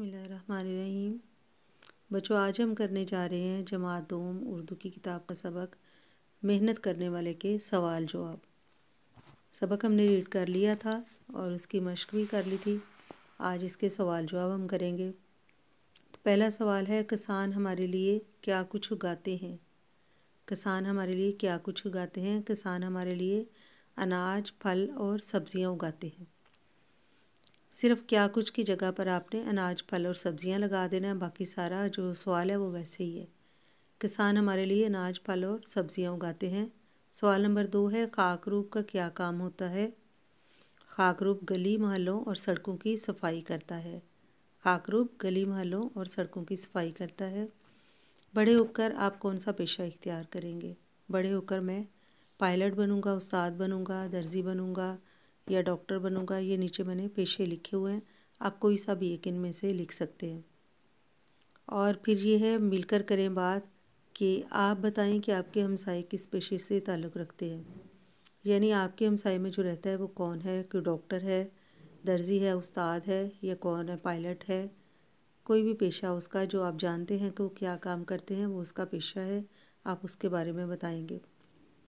बिस्मिल्लाहिर्रहमानिर्रहीम। बच्चों, आज हम करने जा रहे हैं जमात दोम उर्दू की किताब का सबक मेहनत करने वाले के सवाल जवाब। सबक हमने रीड कर लिया था और उसकी मश्क भी कर ली थी। आज इसके सवाल जवाब हम करेंगे। तो पहला सवाल है, किसान हमारे लिए क्या कुछ उगाते हैं। किसान हमारे लिए क्या कुछ उगाते हैं। किसान हमारे लिए अनाज, फल और सब्ज़ियाँ उगाते हैं। सिर्फ़ क्या कुछ की जगह पर आपने अनाज, फल और सब्ज़ियाँ लगा देना है, बाकी सारा जो सवाल है वो वैसे ही है। किसान हमारे लिए अनाज, फल और सब्ज़ियाँ उगाते हैं। सवाल नंबर 2 है, खाकरूब का क्या काम होता है। खाकरूब गली मोहल्लों और सड़कों की सफाई करता है। खाकरूब गली मोहल्लों और सड़कों की सफाई करता है। बड़े होकर आप कौन सा पेशा इख्तियार करेंगे। बड़े होकर मैं पायलट बनूंगा, उस्ताद बनूंगा, दर्जी बनूंगा या डॉक्टर बनूंगा। ये नीचे मैंने पेशे लिखे हुए हैं, आप कोई सा भी एक इनमें से लिख सकते हैं। और फिर ये है, मिलकर करें बात कि आप बताएं कि आपके हमसाए किस पेशे से ताल्लुक़ रखते हैं। यानी आपके हमसाए में जो रहता है वो कौन है, कोई डॉक्टर है, दर्जी है, उस्ताद है या कौन है, पायलट है। कोई भी पेशा उसका जो आप जानते हैं कि वो क्या काम करते हैं, वो उसका पेशा है, आप उसके बारे में बताएंगे।